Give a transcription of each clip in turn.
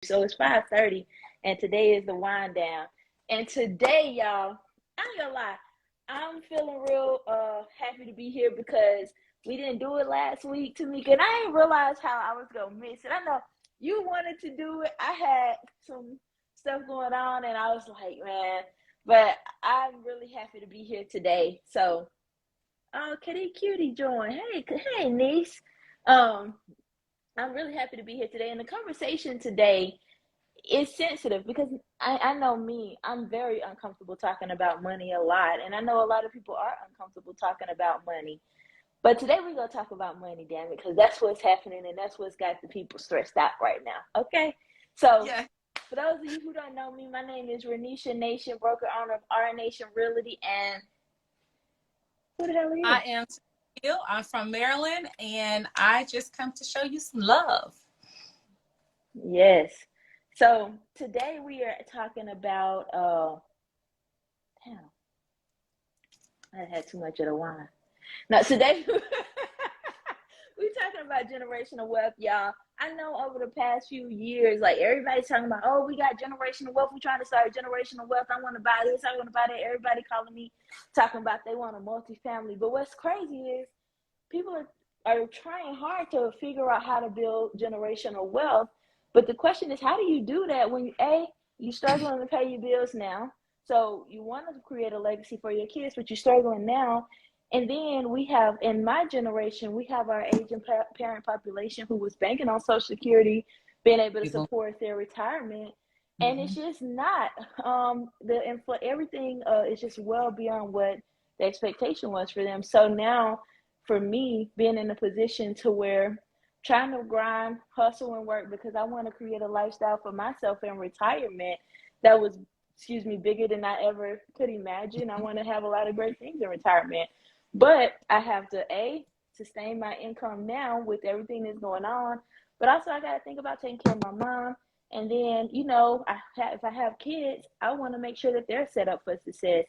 So it's 5:30, and today is the wind down. And today, y'all, I ain't gonna lie, I'm feeling real happy to be here because we didn't do it last week, Tameka, and I didn't realize how I was gonna miss it. I know you wanted to do it. I had some stuff going on, and I was like, man, but I'm really happy to be here today. So, oh, Kitty Cutie joined. Hey, niece. Um, I'm really happy to be here today, and the conversation today is sensitive because I know me, I'm very uncomfortable talking about money a lot, and I know a lot of people are uncomfortable talking about money. But today we're gonna talk about money, damn it, because that's what's happening and that's what's got the people stressed out right now. Okay, so Yeah. for those of you who don't know me, my name is Ronesha Nation, broker owner of R Nation Realty, and who the hell are you? I am Teal. I'm from Maryland, and I just come to show you some love. Yes. So today we are talking about damn, I had too much of the wine. Now today we're talking about generational wealth, y'all. I know over the past few years, like everybody's talking about, oh, we got generational wealth. We're trying to start generational wealth. I want to buy this. I want to buy that. Everybody calling me, talking about they want a multifamily. But what's crazy is people are trying hard to figure out how to build generational wealth. But the question is, how do you do that when you're struggling to pay your bills now? So you want to create a legacy for your kids, but you're struggling now. And then we have, in my generation, we have our aging parent population who was banking on Social Security, being able to People. support their retirement. And it's Mhm. just not, everything is just well beyond what the expectation was for them. So now, for me, being in a position to where trying to grind, hustle, and work because I want to create a lifestyle for myself in retirement that was, excuse me, bigger than I ever could imagine. I want to have a lot of great things in retirement, but I have to sustain my income now with everything that's going on, but also I got to think about taking care of my mom. And then, if I have kids, I want to make sure that they're set up for success.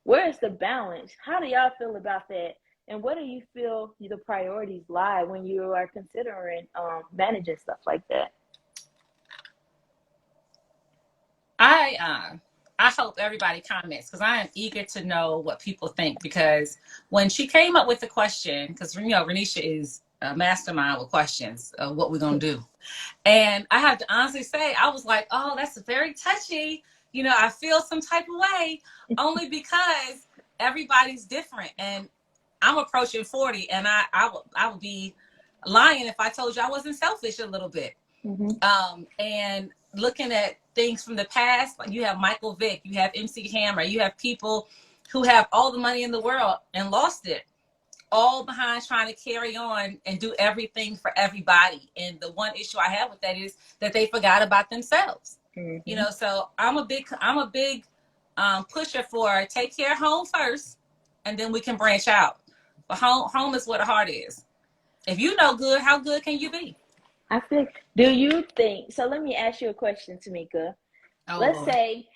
Where's the balance? How do y'all feel about that? And where do you feel the priorities lie when you are considering managing stuff like that? I uh, I hope everybody comments because I am eager to know what people think. Because when she came up with the question, because Renisha is a mastermind with questions of what we're gonna do, and I have to honestly say I was like, oh, that's very touchy. I feel some type of way only because everybody's different, and I'm approaching 40, and I would be lying if I told you I wasn't selfish a little bit. Mm-hmm. And looking at things from the past, like you have Michael Vick, you have MC Hammer, you have people who have all the money in the world and lost it, all behind trying to carry on and do everything for everybody. And the one issue I have with that is that they forgot about themselves. Mm-hmm. So I'm a big pusher for take care of home first, and then we can branch out. But home is where the heart is. If you know good, how good can you be? I think, do you think, so let me ask you a question, Tameka. Oh Let's Lord, say,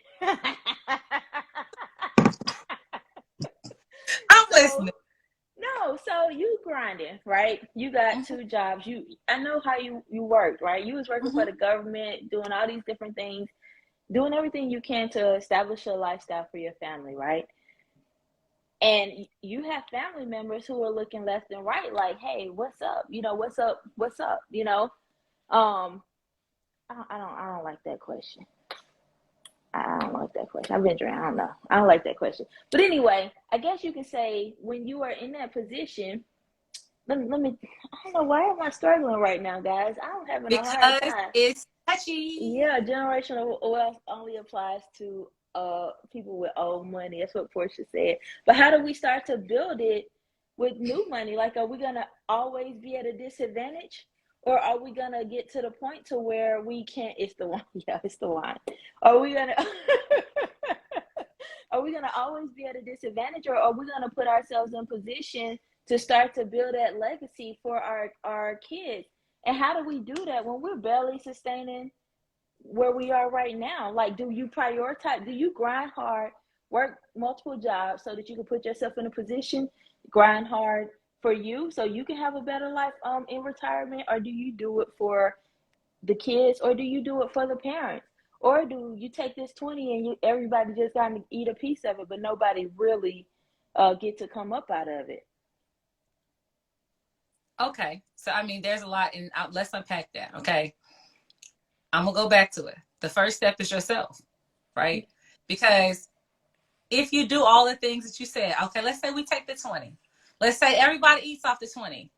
I'm so listening. so you grinding, right? You got Mm-hmm. two jobs. I know how you worked, right? You was working for Mm-hmm. the government, doing all these different things, doing everything you can to establish a lifestyle for your family, right? And you have family members who are looking left and right, like, "Hey, what's up? What's up? What's up?" Um, I don't like that question. I don't like that question. I've been drinking. I don't know. I don't like that question. But anyway, I guess you can say when you are in that position. Let me. I don't know why am I struggling right now, guys. I'm having a hard Because time. it's touchy. Yeah, generational wealth only applies to people with old money. That's what Portia said. But how do we start to build it with new money? Like, are we gonna always be at a disadvantage, or are we gonna get to the point to where we can't? It's the wine. Yeah, it's the wine. Are we gonna? Are we gonna always be at a disadvantage, or are we gonna put ourselves in position to start to build that legacy for our kids? And how do we do that when we're barely sustaining where we are right now? Like, do you prioritize? Do you grind hard, work multiple jobs so that you can put yourself in a position, grind hard for you so you can have a better life in retirement, or do you do it for the kids, or do you do it for the parents? Or do you take this 20 and everybody just got to eat a piece of it, but nobody really get to come up out of it? Okay. So, I mean, there's a lot, and let's unpack that. Okay. I'm going to go back to it. The first step is yourself, right? Because if you do all the things that you said, okay, let's say we take the 20. Let's say everybody eats off the 20.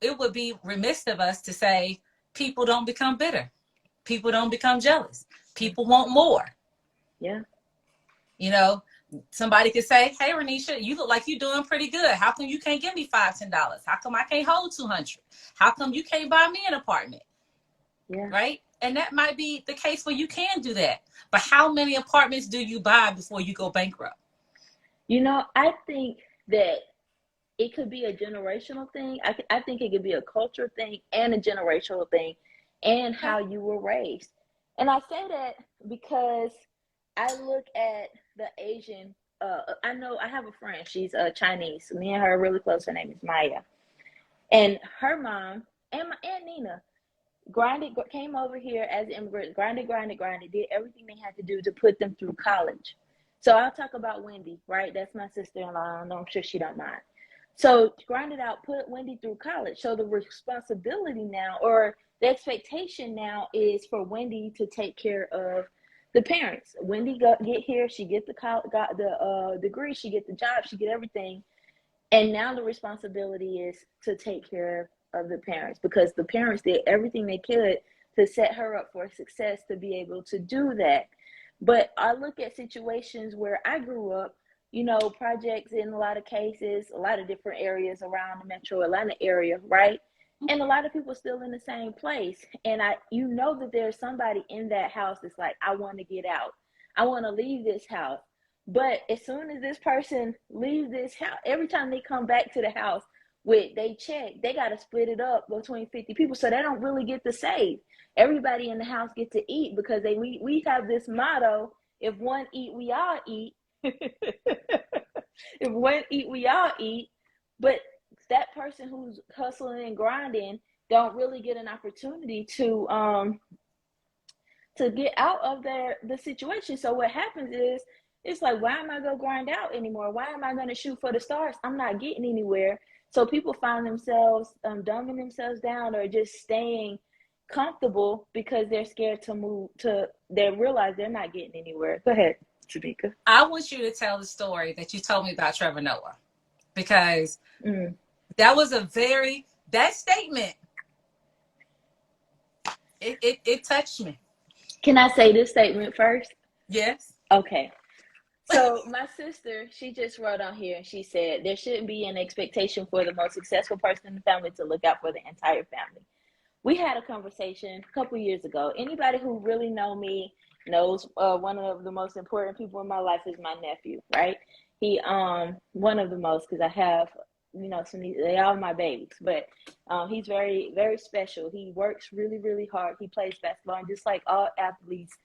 It would be remiss of us to say people don't become bitter. People don't become jealous. People want more. Yeah. You know, somebody could say, hey, Ronesha, you look like you're doing pretty good. How come you can't give me $5, $10? How come I can't hold 200? How come you can't buy me an apartment? Yeah. Right? And that might be the case where you can do that. But how many apartments do you buy before you go bankrupt? You know, I think that it could be a generational thing. I think it could be a cultural thing and a generational thing, and Okay. how you were raised. And I say that because I look at the Asian. I know I have a friend. She's Chinese. Me and her are really close. Her name is Maya, and her mom and my aunt Nina came over here as immigrants, grinded, did everything they had to do to put them through college. So I'll talk about Wendy, right? That's my sister-in-law. I know, I'm sure she don't mind. So grinded out, put Wendy through college. So the responsibility now, or the expectation now, is for Wendy to take care of the parents. Wendy get here, she get the got the degree, she get the job, she get everything, and now the responsibility is to take care of the parents, because the parents did everything they could to set her up for success to be able to do that. But I look at situations where I grew up, you know, projects in a lot of cases, a lot of different areas around the metro Atlanta area, right? And a lot of people still in the same place. And you know that there's somebody in that house that's like, I want to get out. I want to leave this house. But as soon as this person leaves this house, every time they come back to the house with they check, they got to split it up between 50 people. So they don't really get to save. Everybody in the house get to eat, because we have this motto: if one eat, we all eat. If one eat, we all eat. But that person who's hustling and grinding don't really get an opportunity to get out of the situation. So what happens is, it's like, why am I gonna grind out anymore? Why am I gonna shoot for the stars? I'm not getting anywhere. So people find themselves dumbing themselves down, or just staying comfortable because they're scared to move. They realize they're not getting anywhere. Go ahead, Tameka. I want you to tell the story that you told me about Trevor Noah, because that was that statement, it touched me. Can I say this statement first? Yes. Okay. So my sister, she just wrote on here, and she said, there shouldn't be an expectation for the most successful person in the family to look out for the entire family. We had a conversation a couple years ago. Anybody who really know me knows one of the most important people in my life is my nephew, right? He one of the most, because I have, you know, they all my babies, but he's very, very special. He works really, really hard. He plays basketball, and just like all athletes,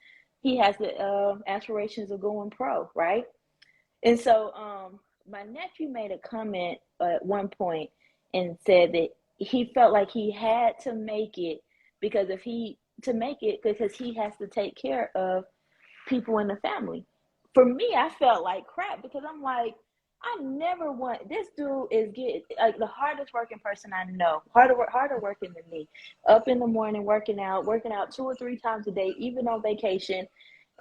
he has the aspirations of going pro, right? And so my nephew made a comment at one point and said that he felt like he had to make it, because he has to take care of people in the family. For me, I felt like crap, because I'm like, I never want, this dude is like the hardest working person I know, harder working than me. Up in the morning, working out 2 or 3 times a day, even on vacation,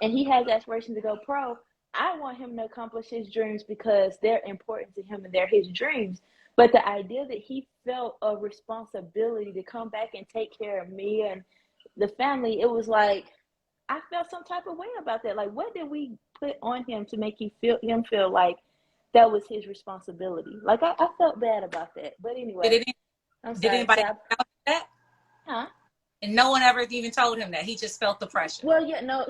and he has aspirations to go pro. I want him to accomplish his dreams because they're important to him and they're his dreams. But the idea that he felt a responsibility to come back and take care of me and the family, it was like, I felt some type of way about that. Like, what did we put on him to make him feel like that was his responsibility? Like, I felt bad about that. But anyway, I'm Did sorry. anybody tell him that? Huh? And no one ever even told him that. He just felt the pressure. Well, yeah, no,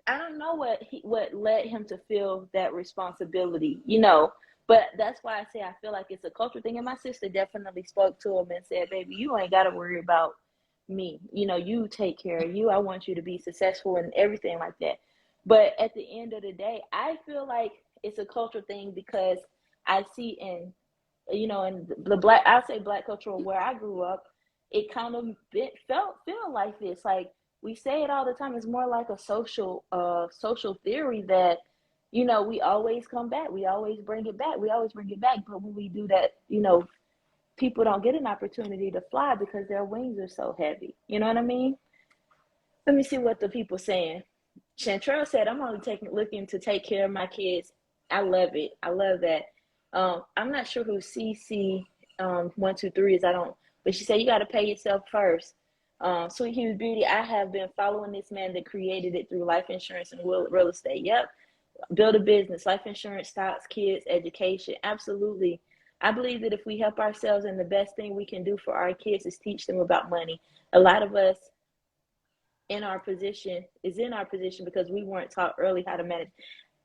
I don't know what led him to feel that responsibility, you know. But that's why I say I feel like it's a cultural thing. And my sister definitely spoke to him and said, "Baby, you ain't got to worry about me. You know, you take care of you. I want you to be successful and everything like that." But at the end of the day, I feel like it's a cultural thing, because I see in, you know, in the I'll say black culture where I grew up, it kind of feel like this. Like we say it all the time. It's more like a social theory that, you know, we always come back. We always bring it back. We always bring it back. But when we do that, you know, people don't get an opportunity to fly because their wings are so heavy. You know what I mean? Let me see what the people saying. Chantrell said, I'm only looking to take care of my kids. I love it. I love that. I'm not sure who CC 123 is. I don't, but she said you got to pay yourself first. Sweet Hughes Beauty, I have been following this man that created it through life insurance and real estate. Yep. Build a business, life insurance, stocks, kids, education. Absolutely. I believe that if we help ourselves, and the best thing we can do for our kids is teach them about money. A lot of us in our position because we weren't taught early how to manage.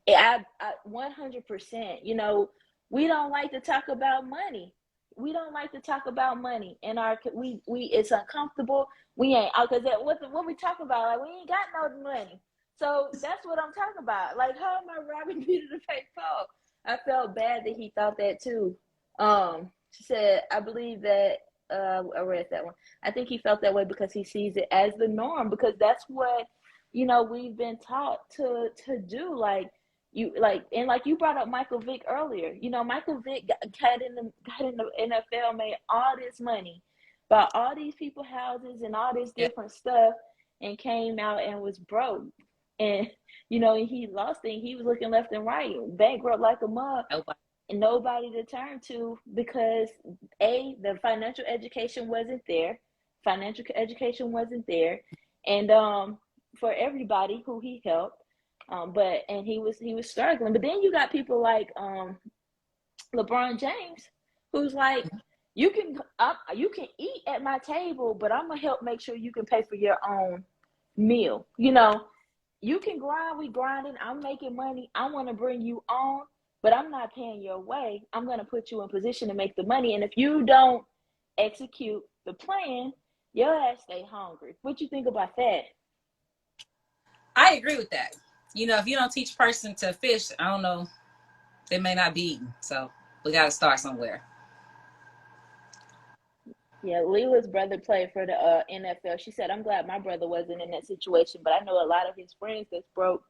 I 100%, you know, we don't like to talk about money. We don't like to talk about money, and we it's uncomfortable. We ain't, because what we talk about, like, we ain't got no money. So that's what I'm talking about. Like, how am I robbing Peter to pay Paul? I felt bad that he thought that too. She said, I believe that, I read that one. I think he felt that way because he sees it as the norm, because that's what, you know, we've been taught to do. Like, you brought up Michael Vick earlier. You know, Michael Vick got in the NFL, made all this money, bought all these people houses and all this different stuff, and came out and was broke. And, you know, he lost it. He was looking left and right, bankrupt like a mug, and nobody to turn to because the financial education wasn't there. And for everybody who he helped, and he was struggling. But then you got people like LeBron James, who's like, you can eat at my table, but I'm gonna help make sure you can pay for your own meal. You know, you can grind, we grinding, I'm making money, I want to bring you on, but I'm not paying your way. I'm going to put you in position to make the money. And if you don't execute the plan, your ass stay hungry. What you think about that? I agree with that. You know, if you don't teach a person to fish, I don't know, they may not be eating. So we got to start somewhere. Yeah, Leila's brother played for the NFL. She said, I'm glad my brother wasn't in that situation, but I know a lot of his friends that's broke.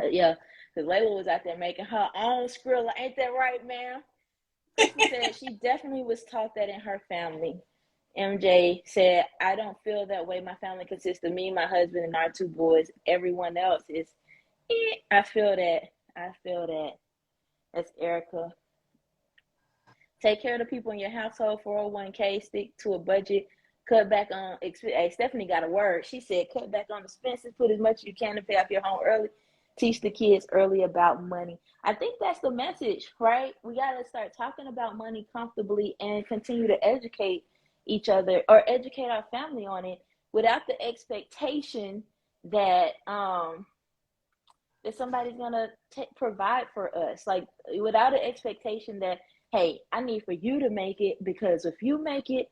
Yeah, because Layla was out there making her own skrilla. Ain't that right, ma'am? Crystal said she definitely was taught that in her family. MJ said, I don't feel that way. My family consists of me, my husband, and our two boys. Everyone else is, I feel that. That's Erica. Take care of the people in your household, 401k, stick to a budget, cut back on, hey, Stephanie got a word. She said, cut back on expenses, put as much as you can to pay off your home early, teach the kids early about money. I think that's the message, right? We got to start talking about money comfortably and continue to educate each other or educate our family on it without the expectation that, that somebody's going to provide for us. Like, without an expectation that, hey, I need for you to make it, because if you make it,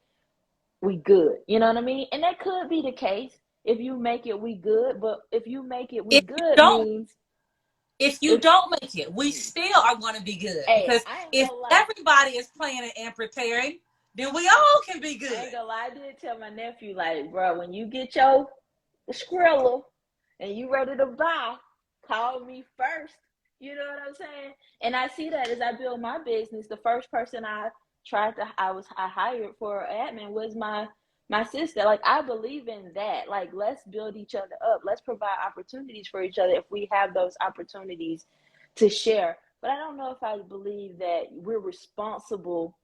we good. You know what I mean? And that could be the case. If you make it, we good. But if you make it, we good means... If you don't make it, we still are going to be good. Hey, because if everybody is planning and preparing, then we all can be good. I ain't gonna lie, I did tell my nephew, like, bro, when you get your Skrilla and you ready to buy, call me first. You know what I'm saying? And I see that as I build my business. The first person I hired for admin was my sister. Like, I believe in that. Like, let's build each other up. Let's provide opportunities for each other if we have those opportunities to share. But I don't know if I believe that we're responsible.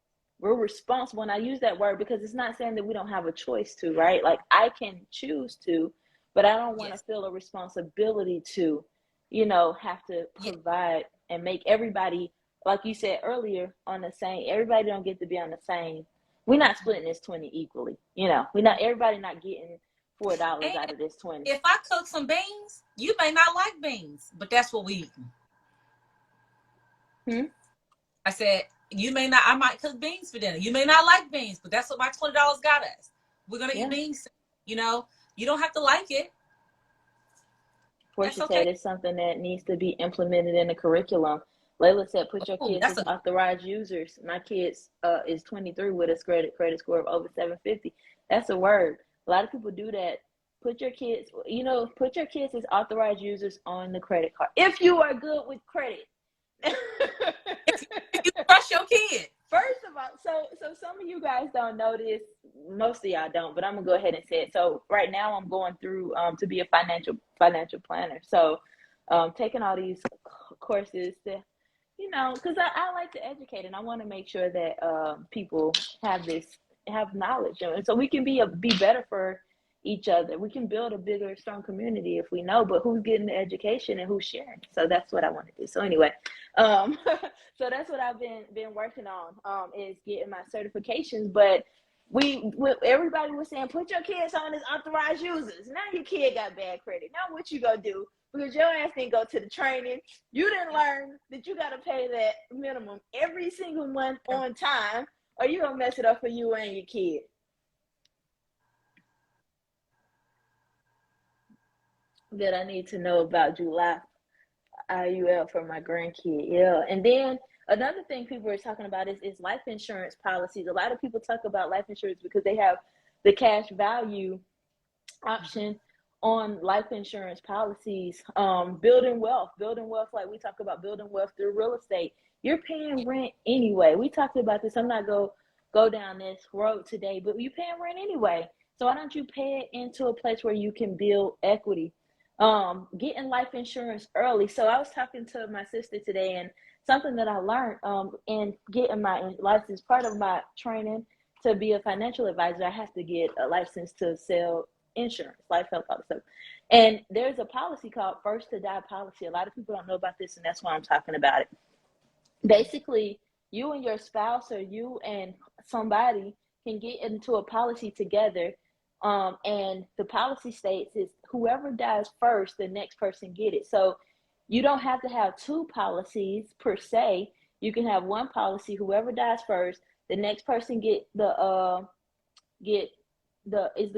And I use that word because it's not saying that we don't have a choice to, right? Like, I can choose to, but I don't want to feel a responsibility to, you know, have to provide and make everybody, like you said earlier, on the same. Everybody don't get to be on the same. We're not splitting this 20 equally. You know, everybody not getting $4 out of this 20. If I cook some beans, you may not like beans, but that's what we eat. I said, I might cook beans for dinner. You may not like beans, but that's what my $20 got us. We're going to eat beans. You know, you don't have to like it. Portia said it's something that needs to be implemented in the curriculum. Layla said, put your Oh, kids that's as a authorized users. My kids is 23 with a credit score of over 750. That's a word. A lot of people do that. Put your kids, put your kids as authorized users on the credit card. If you are good with credit. if you trust your kid. First of all, so some of you guys don't know this. Most of y'all don't, but I'm gonna go ahead and say it. So right now I'm going through to be a financial planner. So taking all these courses to, because I like to educate and I want to make sure that people have knowledge, and so we can be better for each other. We can build a bigger, strong community if we know, but who's getting the education and who's sharing. So that's what I want to do. So anyway, so that's what I've been working on, is getting my certifications. But everybody was saying, put your kids on as authorized users. Now your kid got bad credit. Now what you gonna do? Because your ass didn't go to the training. You didn't learn that you got to pay that minimum every single month on time, or you gonna mess it up for you and your kid. That I need to know about July IUL for my grandkid. Yeah. And then another thing people are talking about is life insurance policies. A lot of people talk about life insurance because they have the cash value option on life insurance policies. Building wealth like we talk about building wealth through real estate. You're paying rent anyway. We talked about this. I'm not go down this road today, but you're paying rent anyway. So why don't you pay it into a place where you can build equity? Getting life insurance early. So I was talking to my sister today, and something that I learned in getting my license, part of my training to be a financial advisor, I have to get a license to sell insurance, life, health, all that stuff. And there's a policy called First to Die policy. A lot of people don't know about this, and that's why I'm talking about it. Basically, you and your spouse or you and somebody can get into a policy together. And the policy states is whoever dies first, the next person get it. So you don't have to have two policies per se. You can have one policy. Whoever dies first, the next person is the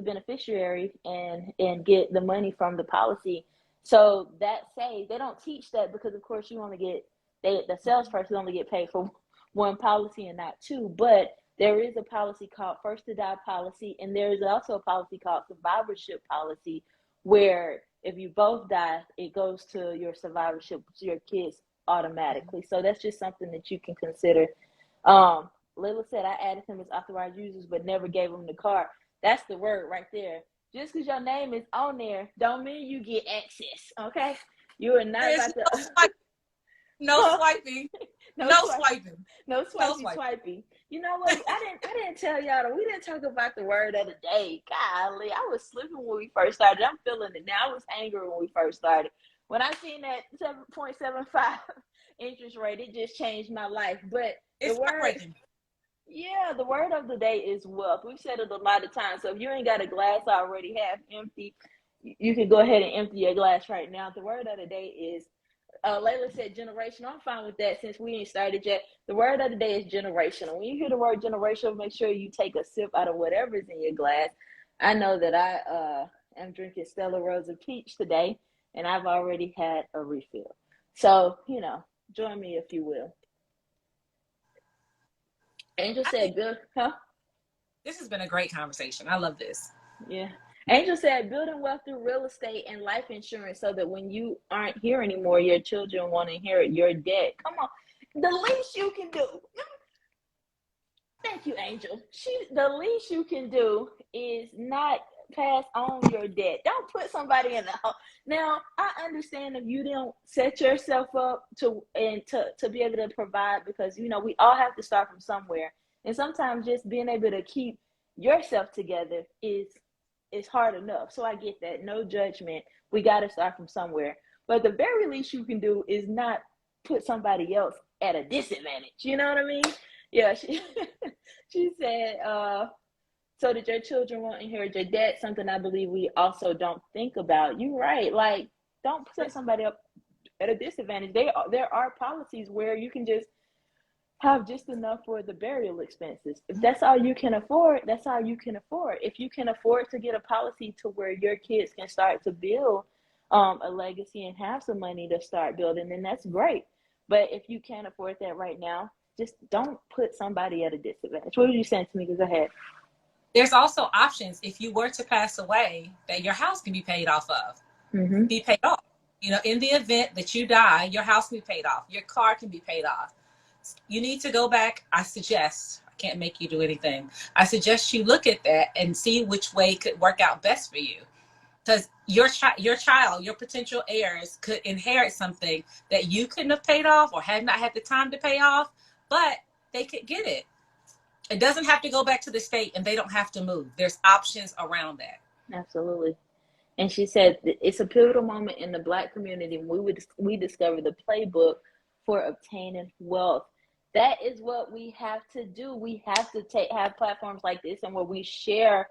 beneficiary and get the money from the policy. So that saves. They don't teach that because of course you only get the salesperson only get paid for one policy and not two. But there is a policy called First to Die policy, and there is also a policy called survivorship policy, where if you both die, it goes to your survivorship to your kids automatically. So that's just something that you can consider. Lila said I added him as authorized users, but never gave him the card. That's the word right there. Just because your name is on there, don't mean you get access. Okay, you are not about to. No swiping. No swiping. You know what? I didn't tell y'all that we didn't talk about the word of the day. Golly, I was slipping when we first started. I'm feeling it now. I was angry when we first started. When I seen that 7.75 interest rate, it just changed my life. But it's the word, heartbreaking. Yeah, the word of the day is wealth. We've said it a lot of times. So if you ain't got a glass already half empty, you can go ahead and empty your glass right now. The word of the day is Layla said generational. I'm fine with that since we ain't started yet. The word of the day is generational. When you hear the word generational, make sure you take a sip out of whatever's in your glass. I know that I am drinking Stella Rosa Peach today, and I've already had a refill. So, join me if you will. Angel said, "Good, huh?" This has been a great conversation. I love this. Yeah. Angel said, building wealth through real estate and life insurance so that when you aren't here anymore, your children won't inherit your debt. Come on. The least you can do. Thank you, Angel. The least you can do is not pass on your debt. Don't put somebody in the house. Now, I understand if you don't set yourself up to be able to provide, because we all have to start from somewhere. And sometimes just being able to keep yourself together is hard enough. So I get that. No judgment. We got to start from somewhere. But the very least you can do is not put somebody else at a disadvantage. You know what I mean? Yeah. She said, so that your children won't inherit your debt, something I believe we also don't think about. You're right. Like, don't set somebody up at a disadvantage. There are policies where you can just have just enough for the burial expenses. If that's all you can afford, that's all you can afford. If you can afford to get a policy to where your kids can start to build a legacy and have some money to start building, then that's great. But if you can't afford that right now, just don't put somebody at a disadvantage. What were you saying to me? Go ahead. There's also options if you were to pass away that your house can be paid off of, Mm-hmm. be paid off. You know, in the event that you die, your house can be paid off, your car can be paid off. You need to go back. I suggest, I can't make you do anything. I suggest you look at that and see which way could work out best for you. Because your child, your potential heirs could inherit something that you couldn't have paid off or had not had the time to pay off, but they could get it. It doesn't have to go back to the state, and they don't have to move. There's options around that. Absolutely. And she said it's a pivotal moment in the Black community when we discover the playbook for obtaining wealth. That is what we have to do. We have to have platforms like this and where we share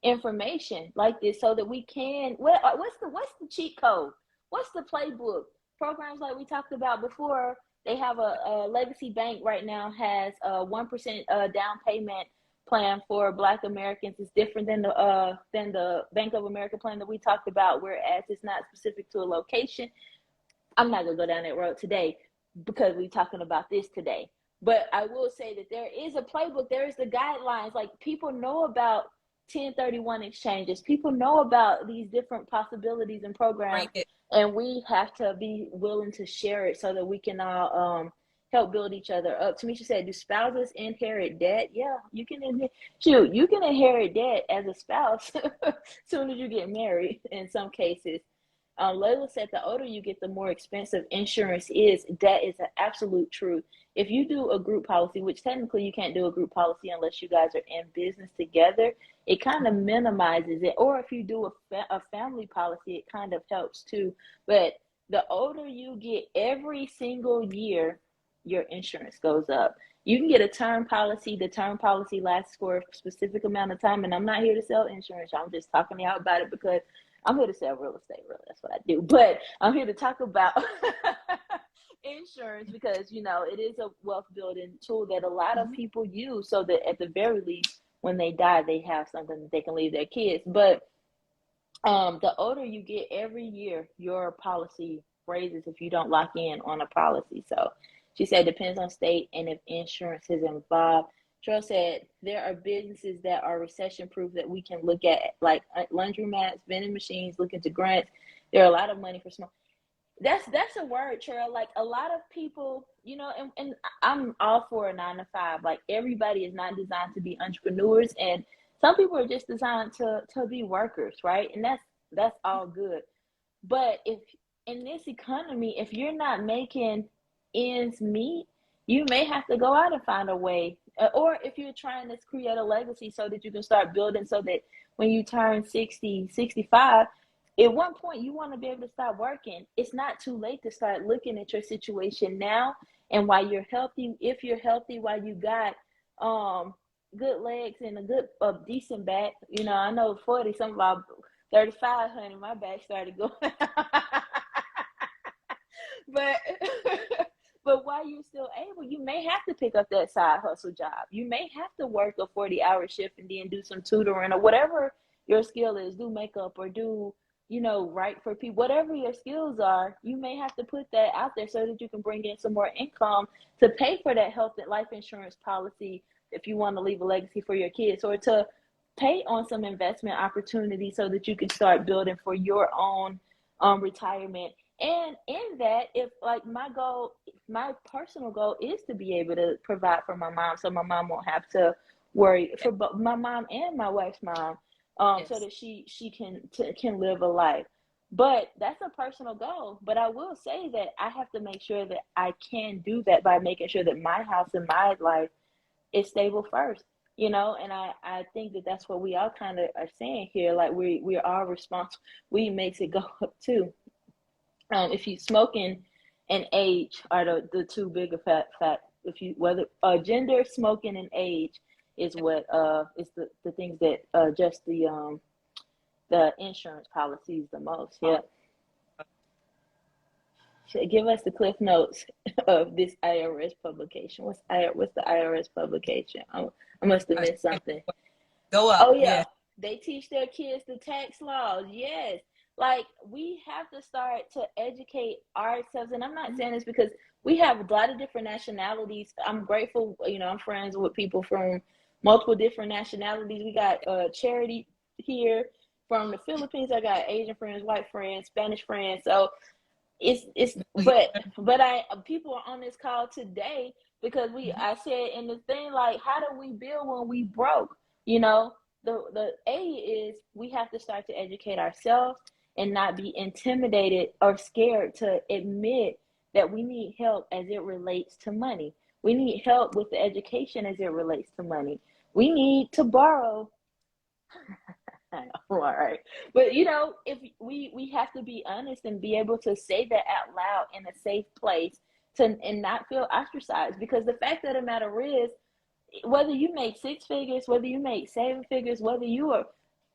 information like this so that we can. What's the cheat code? What's the playbook? Programs like we talked about before. They have a legacy bank right now has a 1% down payment plan for Black Americans. Is different than the Bank of America plan that we talked about, whereas it's not specific to a location. I'm not gonna go down that road today because we're talking about this today. But I will say that there is a playbook. There is the guidelines. Like, people know about 1031 exchanges. People know about these different possibilities and programs, and we have to be willing to share it so that we can all help build each other up. Tamisha said, "Do spouses inherit debt?" Yeah, you can you can inherit debt as a spouse as soon as you get married. In some cases, Layla said, "The older you get, the more expensive insurance is." That is an absolute truth. If you do a group policy, which technically you can't do a group policy unless you guys are in business together, it kind of minimizes it. Or if you do a family policy, it kind of helps too. But the older you get, every single year, your insurance goes up. You can get a term policy. The term policy lasts for a specific amount of time. And I'm not here to sell insurance. I'm just talking to y'all about it because I'm here to sell real estate. Really, that's what I do. But I'm here to talk about insurance because, it is a wealth building tool that a lot of people use so that at the very least, when they die, they have something that they can leave their kids. But the older you get, every year, your policy raises if you don't lock in on a policy. So she said, depends on state and if insurance is involved. Cheryl said, there are businesses that are recession proof that we can look at, like laundromats, vending machines, looking to grants. There are a lot of money for small. That's a word, Cheryl. Like, a lot of people, and I'm all for a 9 to 5. Like, everybody is not designed to be entrepreneurs, and some people are just designed to be workers, right? And that's all good. But if in this economy, if you're not making ends meet, you may have to go out and find a way. Or if you're trying to create a legacy so that you can start building so that when you turn 60, 65, at one point you want to be able to start working. It's not too late to start looking at your situation now. And while you're healthy, if you're healthy, while you got good legs and a good decent back, I know 40, some about 35, honey, my back started going. but but while you're still able, you may have to pick up that side hustle job. You may have to work a 40-hour shift and then do some tutoring or whatever your skill is. Do makeup or do, write for people. Whatever your skills are, you may have to put that out there so that you can bring in some more income to pay for that health and life insurance policy if you want to leave a legacy for your kids, or to pay on some investment opportunities so that you can start building for your own retirement. And in that, if like my personal goal is to be able to provide for my mom, so my mom won't have to worry for both my mom and my wife's mom, yes, so that she can live a life. But that's a personal goal. But I will say that I have to make sure that I can do that by making sure that my house and my life is stable first. And I think that that's what we all kind of are saying here. Like, we're all responsible. We makes it go up too. If you smoking and age are the two bigger fact. If you whether gender, smoking, and age is what is the things that adjust the insurance policies the most. Yeah. Give us the cliff notes of this IRS publication. What's the IRS publication? I must have missed something. Go up. Oh yeah. They teach their kids the tax laws. Yes. Like, we have to start to educate ourselves. And I'm not saying this because we have a lot of different nationalities. I'm grateful, I'm friends with people from multiple different nationalities. We got Charity here from the Philippines. I got Asian friends, white friends, Spanish friends. So it's but I people are on this call today because I said in the thing, like, how do we build when we broke? The A is we have to start to educate ourselves and not be intimidated or scared to admit that we need help as it relates to money. We need help with the education as it relates to money. We need to borrow. I know, all right. But if we have to be honest and be able to say that out loud in a safe place and not feel ostracized. Because the fact of the matter is, whether you make six figures, whether you make seven figures, whether you are,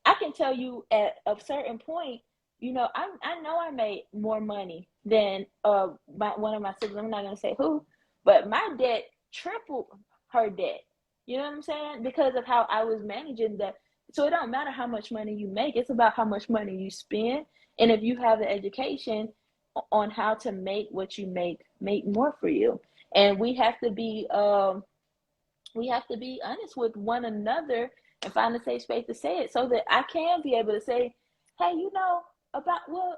I can tell you at a certain point, I know I made more money than one of my siblings. I'm not gonna say who, but my debt tripled her debt. You know what I'm saying? Because of how I was managing that. So it don't matter how much money you make; it's about how much money you spend. And if you have the education on how to make what you make more for you. And we have to be honest with one another and find a safe space to say it so that I can be able to say, hey,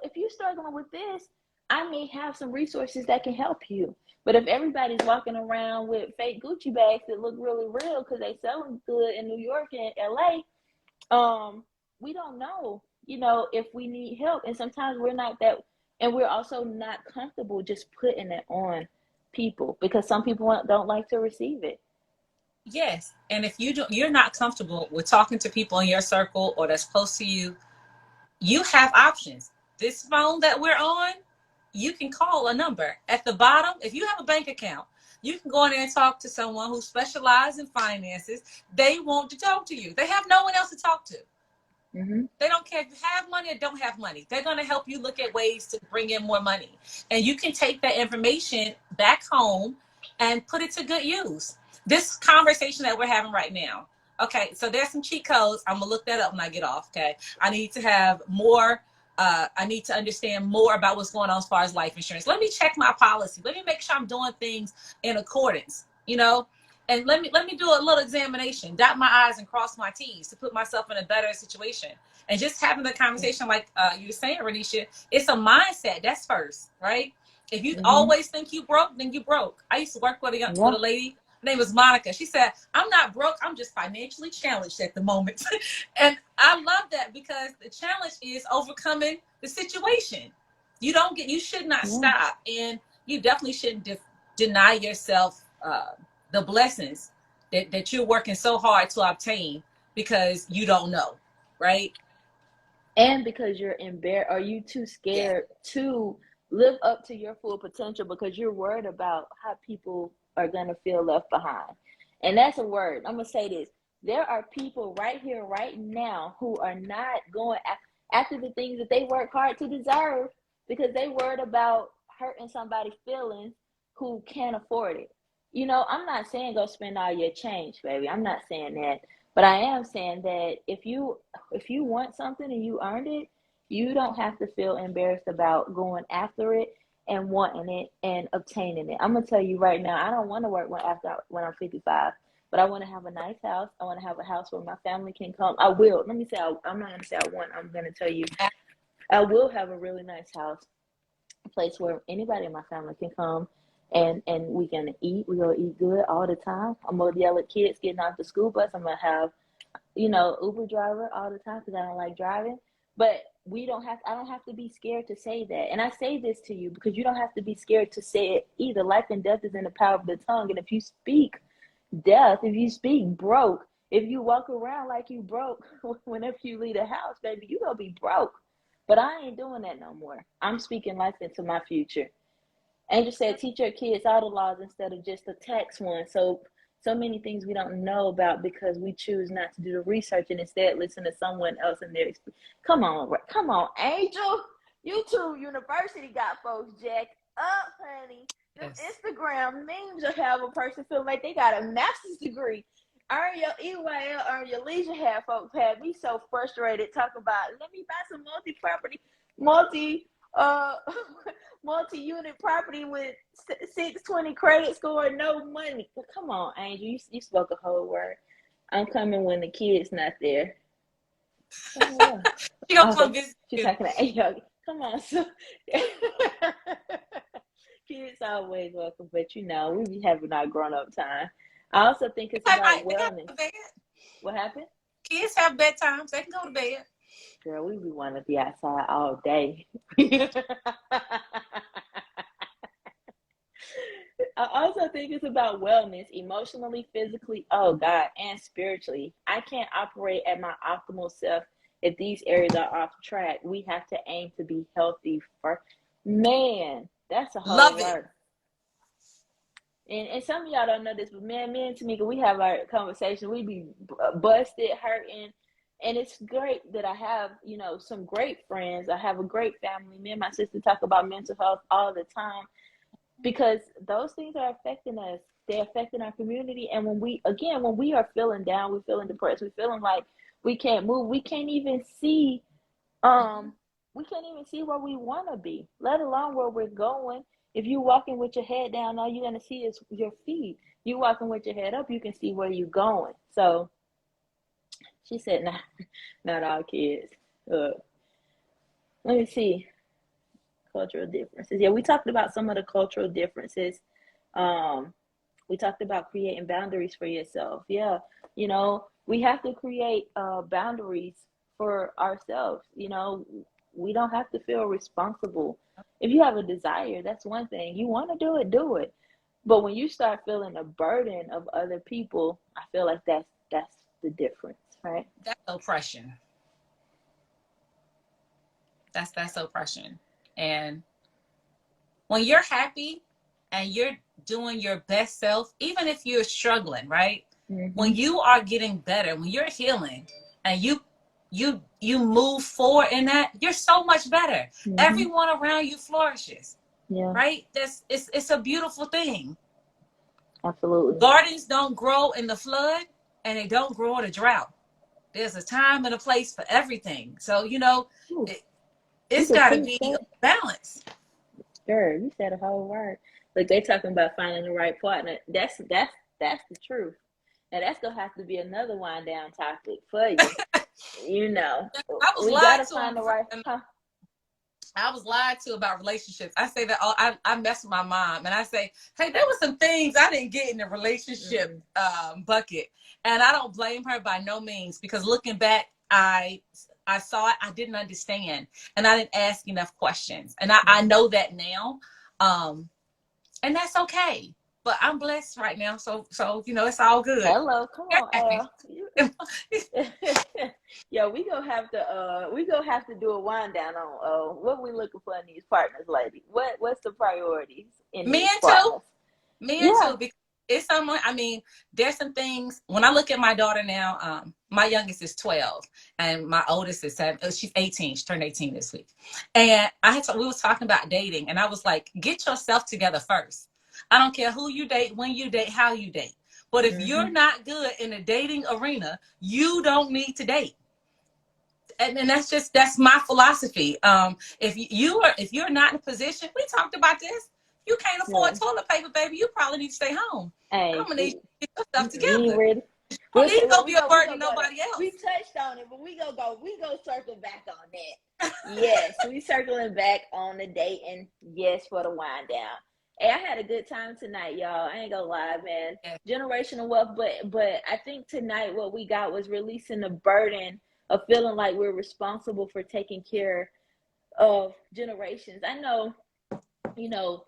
if you're struggling with this, I may have some resources that can help you. But if everybody's walking around with fake Gucci bags that look really real because they selling good in New York and LA, we don't know, if we need help. And sometimes we're not that, and we're also not comfortable just putting it on people because some people don't like to receive it. Yes. And if you're not comfortable with talking to people in your circle or that's close to you, you have options. This phone that we're on, you can call a number at the bottom. If you have a bank account, you can go in there and talk to someone who specializes in finances. They want to talk to you. They have no one else to talk to. Mm-hmm. They don't care if you have money or don't have money. They're going to help you look at ways to bring in more money. And you can take that information back home and put it to good use. This conversation that we're having right now. Okay, so there's some cheat codes. I'm going to look that up when I get off. Okay, I need to have more. I need to understand more about what's going on as far as life insurance. Let me check my policy. Let me make sure I'm doing things in accordance. And let me do a little examination, dot my I's and cross my T's to put myself in a better situation. And just having the conversation, like you were saying, Ronesha, it's a mindset. That's first, right? If you Mm-hmm. always think you broke, then you broke. I used to work with Yeah. a lady. Her name was Monica. She said, "I'm not broke. I'm just financially challenged at the moment." And I love that because the challenge is overcoming the situation. You should not Yeah. stop, and you definitely shouldn't deny yourself the blessings that you're working so hard to obtain because you don't know, right? And because you're embarrassed, are you too Yes. scared to live up to your full potential because you're worried about how people are going to feel left behind? And that's a word. I'm going to say this. There are people right here, right now, who are not going after the things that they work hard to deserve because they worried about hurting somebody's feelings who can't afford it. I'm not saying go spend all your change, baby. I'm not saying that. But I am saying that if you want something and you earned it, you don't have to feel embarrassed about going after it and wanting it and obtaining it. I'm gonna tell you right now, I don't want to work when I'm 55, but I want to have a nice house. I want to have a house where my family can come. I will. Let me say, I'm not gonna say I want. I'm gonna tell you, I will have a really nice house, a place where anybody in my family can come and we can eat. We're gonna eat good all the time. I'm gonna yell at kids getting off the school bus. I'm gonna have, Uber driver all the time because I don't like driving. But I don't have to be scared to say that. And I say this to you because you don't have to be scared to say it either. Life and death is in the power of the tongue. And if you speak death, if you speak broke, if you walk around like you broke whenever you leave the house, baby, you gonna be broke. But I ain't doing that no more. I'm speaking life into my future. Angel said, teach your kids all the laws instead of just the tax one. So many things we don't know about because we choose not to do the research and instead listen to someone else and their experience. Come on, Angel. YouTube University got folks jacked up, honey. Them Yes. Instagram memes will have a person feel like they got a master's degree. Earn your EYL, earn your leisure. Have folks had me so frustrated. Talk about, let me buy some multi property. multi uh multi-unit property with 620 credit score, no money. But come on, Angel, you spoke a whole word. I'm coming when the kid's not there. Oh, She gonna oh, come visit she's you. talking to Angel. Come on, so kids always welcome, but you know we be having our grown-up time. I also think it's about They have wellness. to bed. What happened? Kids have bedtimes. They can go to bed. Girl, we be wanting to be outside all day. I also think it's about wellness, emotionally, physically, oh God, and spiritually. I can't operate at my optimal self if these areas are off track. We have to aim to be healthy first. Man, that's a whole Love it. word. And some of y'all don't know this, but man, me and Tameka, we have our conversation. We be busted, hurting, and it's great that I have, you know, some great friends. I have a great family. Me and my sister talk about mental health all the time because those things are affecting us. They're affecting our community. And when we are feeling down, we're feeling depressed, we're feeling like we can't move, um we can't even see where we want to be, let alone where we're going. If you're walking with your head down, all you're going to see is your feet. You walking with your head up, you can see where you're going. So she said, nah, not all kids. Let me see. Cultural differences. Yeah, we talked about some of the cultural differences. um we talked about creating boundaries for yourself. Yeah, you know, we have to create boundaries for ourselves. You know, we don't have to feel responsible. If you have a desire, that's one thing. You want to do it. But when you start feeling a burden of other people, I feel like that's the difference, right? That's oppression. That's oppression. And when you're happy and you're doing your best self, even if you're struggling, right? Mm-hmm. When you are getting better, when you're healing and you move forward in that, you're so much better. Mm-hmm. Everyone around you flourishes, Yeah, right? It's a beautiful thing. absolutely. Gardens don't grow in the flood and they don't grow in a drought. There's a time and a place for everything. So, you know, Ooh, it, you it's could got to preach be that. a balance. Sure, you said a whole word. Look, they talking about finding the right partner. That's the truth. And that's gonna have to be another wind down topic for you. You know, I was we lied gotta to find on the right. Huh? I was lied to about relationships. I say that I mess with my mom and I say, hey, there were some things I didn't get in the relationship Mm, bucket. And I don't blame her by no means because looking back, I saw it, I didn't understand and I didn't ask enough questions. And I mm. know that now. Um, and that's okay. But I'm blessed right now. So you know, it's all good. Hello, come You're on, happy. Al. Yo, we gonna have to do a wind down on what we looking for in these partners, lady. What's the priorities in Men these too. partners? Men Yeah. too, because it's someone. I mean, there's some things. When I look at my daughter now, my youngest is 12, and my oldest is 7. She's 18. She turned 18 this week, and we was talking about dating, and I was like, get yourself together first. I don't care who you date, when you date, how you date. But if you're Mm-hmm. not good in the dating arena, you don't need to date. And that's my philosophy. If you're not in a position, we talked about this. You can't afford Yeah. toilet paper, baby. You probably need to stay home. I'm Hey, gonna need we, you to get your stuff we ain't together. ready. You don't We'll need say to go be a we burden to gonna go there. nobody We else. touched on it, but we go circle back on that. Yes, we circling back on the date, and yes, for the wind down. Hey, I had a good time tonight, y'all. I ain't gonna lie, man. Yeah. Generational wealth, but I think tonight what we got was releasing the burden of feeling like we're responsible for taking care of generations. I know, you know,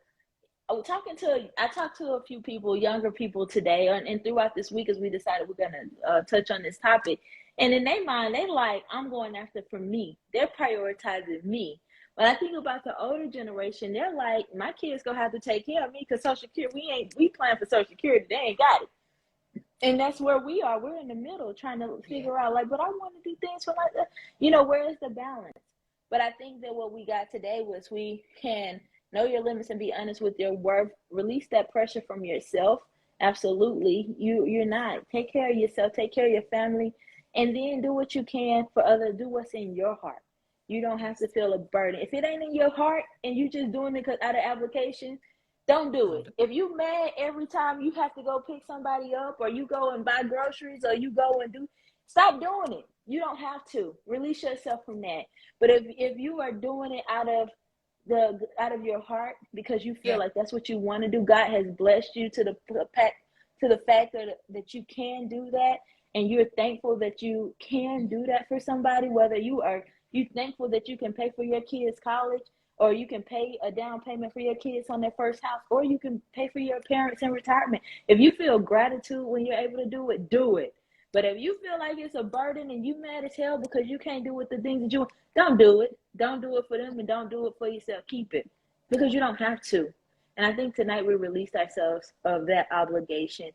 I talked to a few people, younger people today, and throughout this week as we decided we're gonna touch on this topic. And in their mind, they like, I'm going after for me. They're prioritizing me. When I think about the older generation, they're like, my kids gonna have to take care of me because Social Security, we plan for Social Security, they ain't got it. And that's where we are. We're in the middle trying to Yeah. figure out like, but I want to do things for my, you know, where is the balance? But I think that what we got today was we can know your limits and be honest with your worth. Release that pressure from yourself. Absolutely, you're not. Take care of yourself. Take care of your family, and then do what you can for others. Do what's in your heart. You don't have to feel a burden. If it ain't in your heart and you just doing it out of application, don't do it. If you mad every time you have to go pick somebody up, or you go and buy groceries, or you go and do, stop doing it. You don't have to. Release yourself from that. But if you are doing it out of your heart, because you feel Yeah. like that's what you want to do, God has blessed you to the fact that you can do that, and you're thankful that you can do that for somebody, whether you thankful that you can pay for your kids' college, or you can pay a down payment for your kids on their first house, or you can pay for your parents in retirement. If you feel gratitude when you're able to do it, do it. But if you feel like it's a burden and you mad as hell because you can't do the things that you want, don't do it. Don't do it for them, and don't do it for yourself. Keep it, because you don't have to. And I think tonight we released ourselves of that obligation.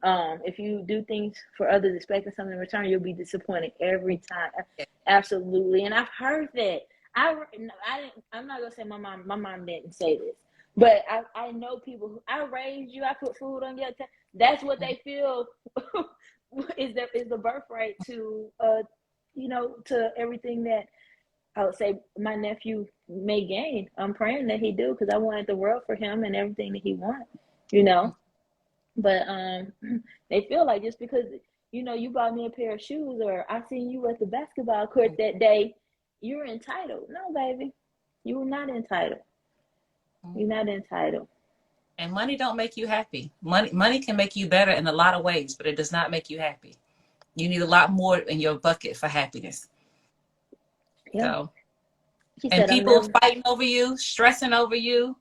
If you do things for others expecting something in return, you'll be disappointed every time. Yeah. Absolutely. And I've heard that. I'm not gonna say my mom didn't say this, but I know people who, I raised you, I put food on your table. That's what they feel is the birthright to to everything that I would say my nephew may gain. I'm praying that he do, because I wanted the world for him and everything that he wants, But they feel like just because you bought me a pair of shoes, or I seen you at the basketball court that day, you're entitled. No, baby, you're not entitled. You're not entitled. And money don't make you happy. Money can make you better in a lot of ways, but it does not make you happy. You need a lot more in your bucket for happiness. Yeah. So, She and said, "I'm people never." fighting over you, stressing over you,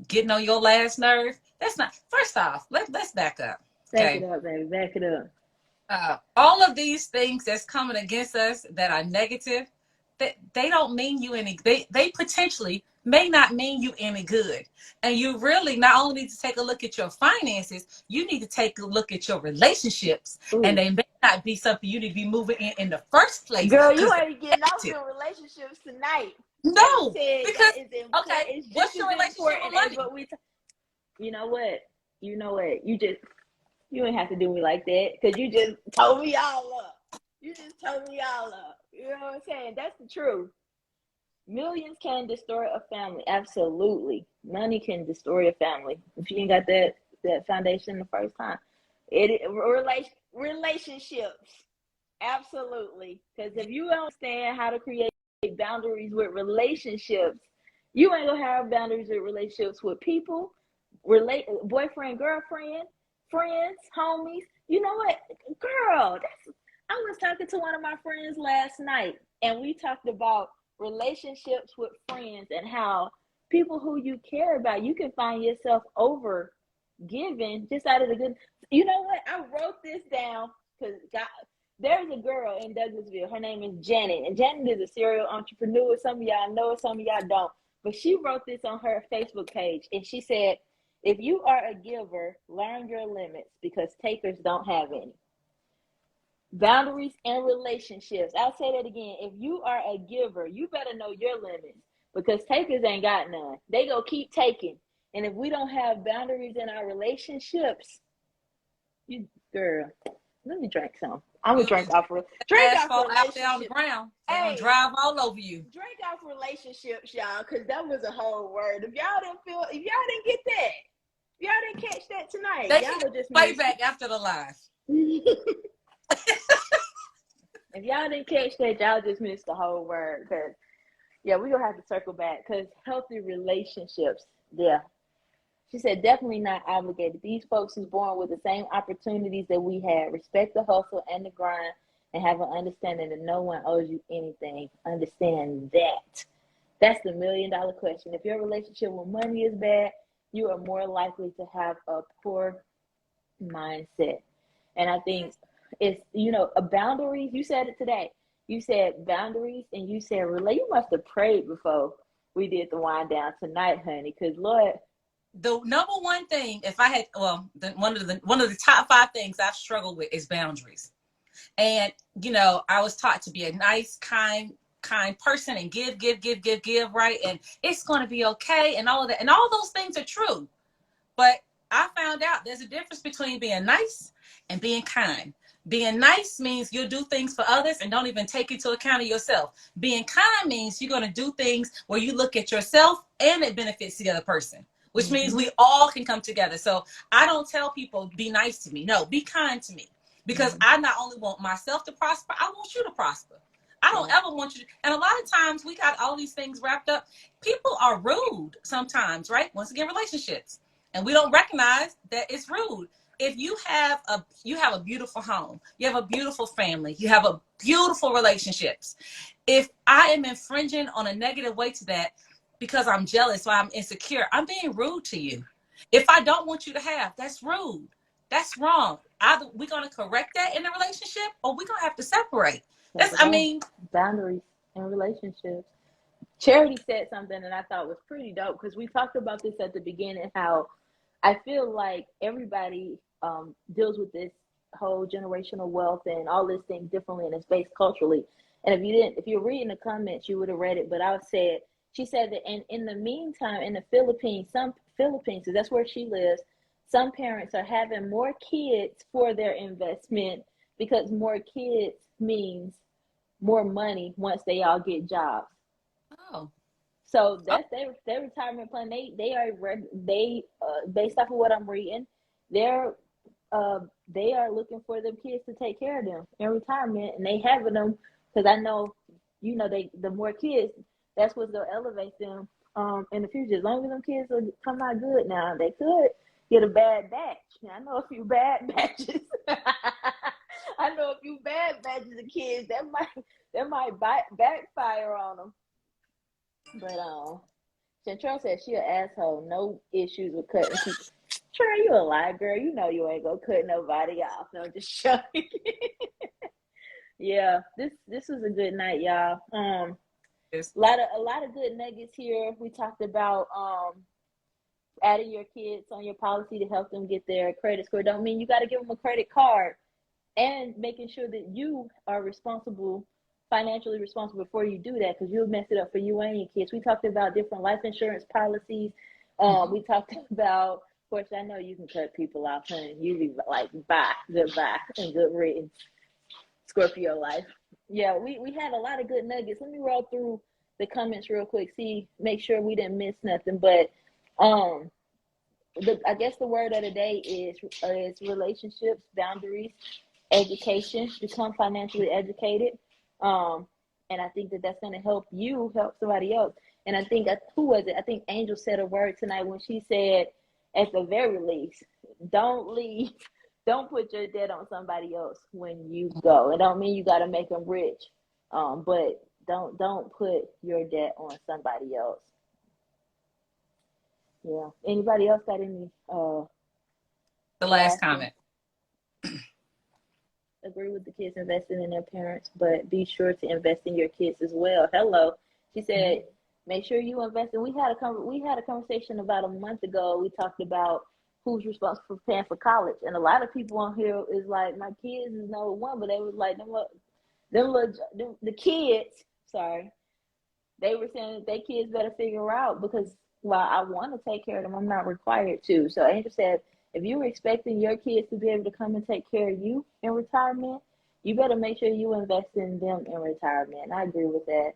getting on your last nerve. That's not. First off, let's back up. Back it Okay. up, baby. Back it up. All of these things that's coming against us that are negative, they don't mean you any. They potentially may not mean you any good. And you really not only need to take a look at your finances, you need to take a look at your relationships. And Ooh. they may not be something you need to be moving in the first place, Girl, you because they're ain't getting off negative. in relationships tonight. They No, said because that is okay, important. It's just what's your as relationship important with as money? what we. You know what? You know what? You ain't have to do me like that, because you just told me all up. You just told me all up. You know what I'm saying? That's the truth. Millions can destroy a family. Absolutely. Money can destroy a family. If you ain't got that foundation the first time. Relationships. Absolutely. Because if you don't understand how to create boundaries with relationships, you ain't gonna have boundaries with relationships with people, boyfriend, girlfriend, friends, homies. You know what, girl? I was talking to one of my friends last night, and we talked about relationships with friends, and how people who you care about, you can find yourself over giving just out of the good. You know what? I wrote this down because there's a girl in Douglasville. Her name is Janet, and Janet is a serial entrepreneur. Some of y'all know it, some of y'all don't. But she wrote this on her Facebook page, and she said, "If you are a giver, learn your limits, because takers don't have any." Boundaries and relationships. I'll say that again. If you are a giver, you better know your limits, because takers ain't got none. They go keep taking. And if we don't have boundaries in our relationships, you girl, let me drink some. I'm gonna Mm-mm. drink off Asphalt out there on the relationships. ground. They're gonna Hey, drive all over you. drink off relationships, y'all, because that was a whole word. If y'all didn't get that, if y'all didn't catch that tonight, They can y'all just play missed back after the live. it. If y'all didn't catch that, y'all just missed the whole word. Because yeah, we're gonna have to circle back, because healthy relationships, yeah. She said, definitely not obligated. These folks is born with the same opportunities that we had. Respect the hustle and the grind, and have an understanding that no one owes you anything. Understand that. That's the $1,000,000 question. If your relationship with money is bad, you are more likely to have a poor mindset. And I think it's, a boundaries. You said it today. You said boundaries, and you said relate. You must have prayed before we did the wind down tonight, honey. Because Lord, The number one thing, if I had, well, one of the top 5 things I've struggled with is boundaries. And I was taught to be a nice, kind person and give, right? And it's going to be okay, and all of that, and all those things are true. But I found out there's a difference between being nice and being kind. Being nice means you'll do things for others and don't even take into account of yourself. Being kind means you're going to do things where you look at yourself and it benefits the other person, which means we all can come together. So I don't tell people, be nice to me. No, be kind to me. Because I not only want myself to prosper, I want you to prosper. I don't ever want you to. And a lot of times we got all these things wrapped up. People are rude sometimes, right? Once again, relationships. And we don't recognize that it's rude. If you have a beautiful home, you have a beautiful family, you have a beautiful relationships. If I am infringing on a negative way to that because I'm jealous or I'm insecure, I'm being rude to you. If I don't want you to have, that's rude. That's wrong. Either we're gonna correct that in the relationship or we're gonna have to separate. Boundaries in relationships. Charity said something that I thought was pretty dope because we talked about this at the beginning, how I feel like everybody deals with this whole generational wealth and all this thing differently, and it's based culturally. And if you're reading the comments, you would have read it. But she said that in the meantime, in the Philippines, because that's where she lives, some parents are having more kids for their investment because more kids means more money once they all get jobs. Oh. So that's their retirement plan. They are based off of what I'm reading, they are looking for them kids to take care of them in retirement, and they having them because I know, the more kids, that's what's gonna elevate them in the future. As long as them kids will come out good, now they could get a bad batch. Now, I know a few bad batches. I know a few bad batches of kids that might backfire on them. But Chantrell said she an asshole. No issues with cutting people. Sure, you a lie, girl. You know you ain't gonna cut nobody off. No, just showing. Yeah, this was a good night, y'all. A lot of good nuggets here. We talked about adding your kids on your policy to help them get their credit score. Don't mean you got to give them a credit card, and making sure that you are financially responsible before you do that, because you'll mess it up for you and your kids. We talked about different life insurance policies. We talked about, of course, I know you can cut people off, honey. You be like, bye, goodbye, and good riddance, Scorpio life. Yeah, we had a lot of good nuggets. Let me roll through the comments real quick, make sure we didn't miss nothing. But I guess the word of the day is relationships, boundaries, education. Become financially educated. And I think that that's going to help you help somebody else. And I think, who was it? I think Angel said a word tonight when she said, at the very least, don't put your debt on somebody else when you go. It don't mean you got to make them rich, but don't put your debt on somebody else. Yeah. Anybody else got any? The last comment. Agree with the kids investing in their parents, but be sure to invest in your kids as well. Hello, she said, make sure you invest. And we had a conversation about a month ago. We talked about who's responsible for paying for college, and a lot of people on here is like, my kids is number one, but they was like, the kids. Sorry, they were saying that their kids better figure out, because while I want to take care of them, I'm not required to. So Angel said, if you're expecting your kids to be able to come and take care of you in retirement, you better make sure you invest in them in retirement. And I agree with that.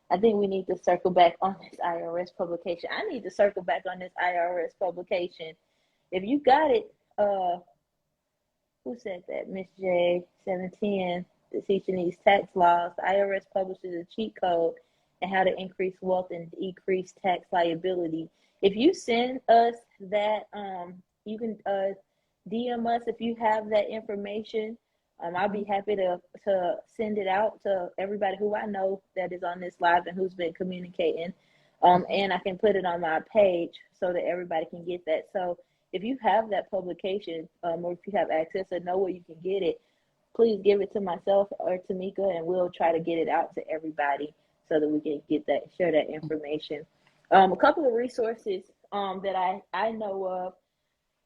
I think we need to circle back on this IRS publication. I need to circle back on this IRS publication. If you got it, who said that? Miss J 710, the teaching these tax laws. The IRS publishes a cheat code and how to increase wealth and decrease tax liability. If you send us that, you can DM us if you have that information. I'll be happy to send it out to everybody who I know that is on this live and who's been communicating. And I can put it on my page so that everybody can get that. So if you have that publication, or if you have access or know where you can get it, please give it to myself or Tameka, and we'll try to get it out to everybody so that we can share that information. A couple of resources that I know of.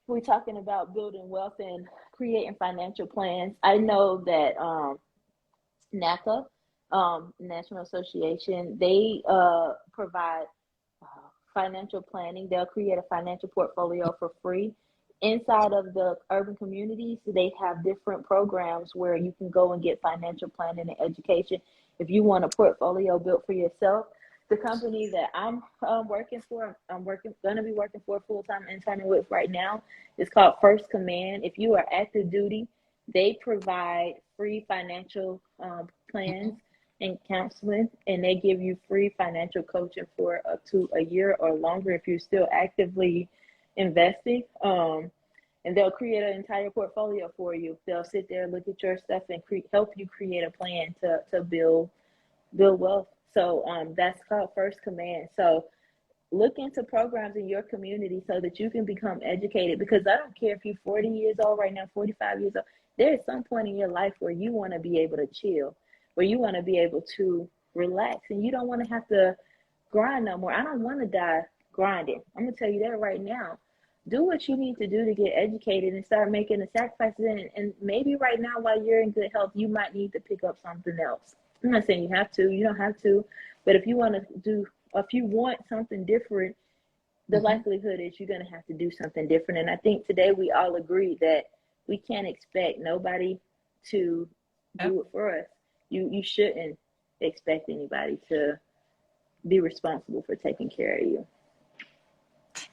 We're talking about building wealth and creating financial plans. I know that NACA, National Association, they provide financial planning. They'll create a financial portfolio for free. inside of the urban communities, they have different programs where you can go and get financial planning and education. If you want a portfolio built for yourself, the company that I'm working for, going to be working for full time interning with right now, is called First Command. If you are active duty, they provide free financial plans and counseling, and they give you free financial coaching for up to a year or longer if you're still actively investing. And they'll create an entire portfolio for you. They'll sit there, look at your stuff, and help you create a plan to build wealth. So that's called First Command. So look into programs in your community so that you can become educated, because I don't care if you're 40 years old right now, 45 years old, there is some point in your life where you want to be able to chill, where you want to be able to relax, and you don't want to have to grind no more. I don't want to die grinding. I'm going to tell you that right now. Do what you need to do to get educated and start making the sacrifices. And maybe right now, while you're in good health, you might need to pick up something else. I'm not saying you have to, you don't have to, but if you want something different, the likelihood is you're going to have to do something different. And I think today we all agree that we can't expect nobody to do it for us. You shouldn't expect anybody to be responsible for taking care of you.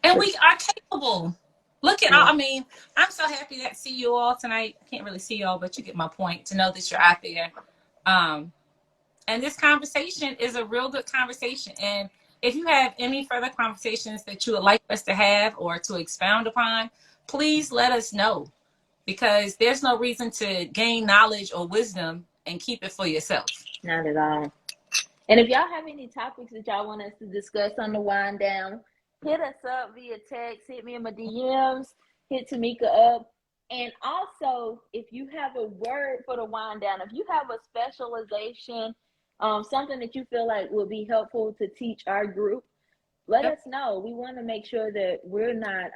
And we are capable. Look at, I mean, I'm so happy to see you all tonight. I can't really see you all, but you get my point, to know that you're out there. And this conversation is a real good conversation. And if you have any further conversations that you would like us to have or to expound upon, please let us know, because there's no reason to gain knowledge or wisdom and keep it for yourself. Not at all. And if y'all have any topics that y'all want us to discuss on the wind down, hit us up via text, hit me in my DMs, hit Tameka up. And also, if you have a word for the wind down, if you have a specialization, something that you feel like would be helpful to teach our group, let us know. We want to make sure that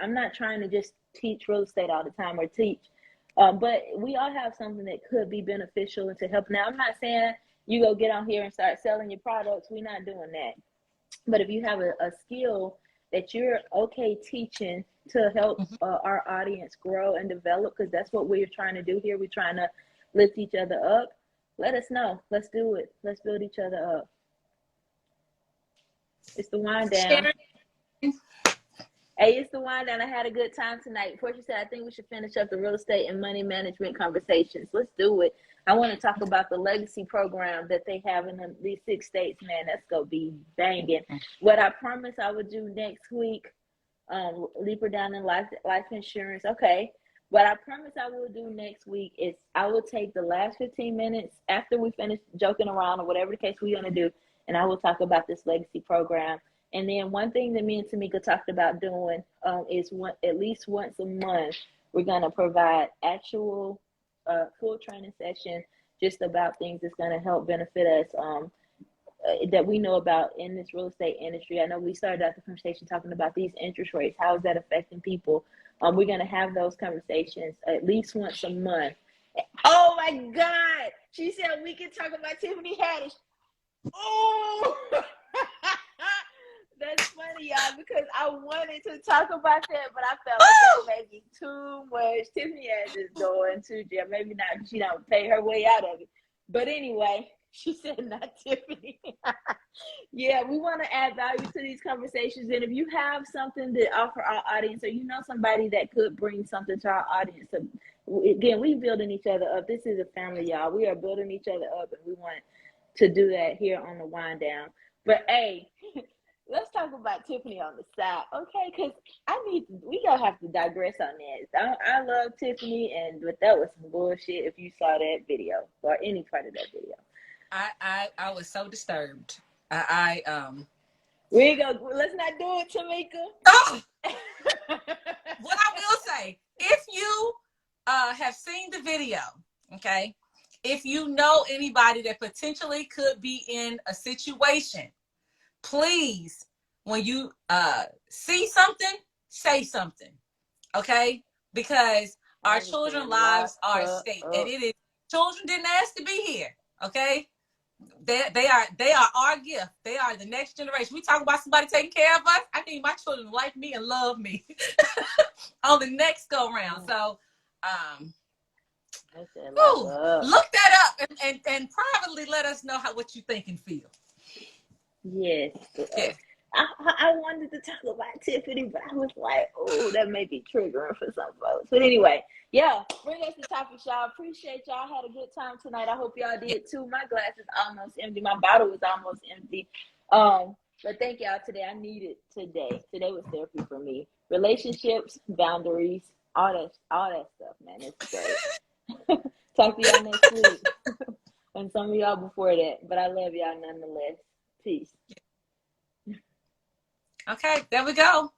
I'm not trying to just teach real estate all the time or teach, but we all have something that could be beneficial and to help. Now, I'm not saying you go get on here and start selling your products. We're not doing that. But if you have a skill that you're okay teaching to help our audience grow and develop, because that's what we're trying to do here. We're trying to lift each other up. Let us know. Let's do it. Let's build each other up. It's the wind down. Hey, it's the wind down. I had a good time tonight. Portia said, I think we should finish up the real estate and money management conversations. Let's do it. I want to talk about the legacy program that they have in these 6 states. Man, that's going to be banging. What I promised I would do next week, leap her down in life insurance. Okay. What I promise I will do next week is I will take the last 15 minutes after we finish joking around or whatever the case we're going to do, and I will talk about this legacy program. And then one thing that me and Tameka talked about doing is at least once a month, we're going to provide actual full training session just about things that's going to help benefit us that we know about in this real estate industry. I know we started out the conversation talking about these interest rates. How is that affecting people? We're going to have those conversations at least once a month. Oh my God. She said we can talk about Tiffany Haddish. Oh, that's funny, y'all, because I wanted to talk about that, but I felt like that may be too much. Tiffany Haddish is going to jail. Maybe not. She don't pay her way out of it. But anyway, she said not Tiffany. Yeah, we want to add value to these conversations. And if you have something to offer our audience, or you know somebody that could bring something to our audience, again, we building each other up. This is a family, y'all. We are building each other up, and we want to do that here on the wind down. But hey, let's talk about Tiffany on the side, okay? Because we gonna have to digress on that. I love Tiffany, but that was some bullshit if you saw that video or any part of that video. I was so disturbed. We go. Let's not do it, Tameka. Oh! What I will say, if you have seen the video, okay, if you know anybody that potentially could be in a situation, please, when you see something, say something, okay? Because our children's lives are at stake, and children didn't ask to be here, okay? They are our gift. They are the next generation. We talk about somebody taking care of us. I need my children to like me and love me on the next go round. So, I said lock up. look that up and privately let us know what you think and feel. Yes. Yeah. I wanted to talk about Tiffany, but I was like, oh, that may be triggering for some folks. But anyway, yeah, bring us the topics, y'all. Appreciate y'all. Had a good time tonight. I hope y'all did too. My glass is almost empty. My bottle was almost empty. But thank y'all today. I needed today. Today was therapy for me. Relationships, boundaries, all that stuff, man. It's great. Talk to y'all next week. And some of y'all before that. But I love y'all nonetheless. Peace. Okay, there we go.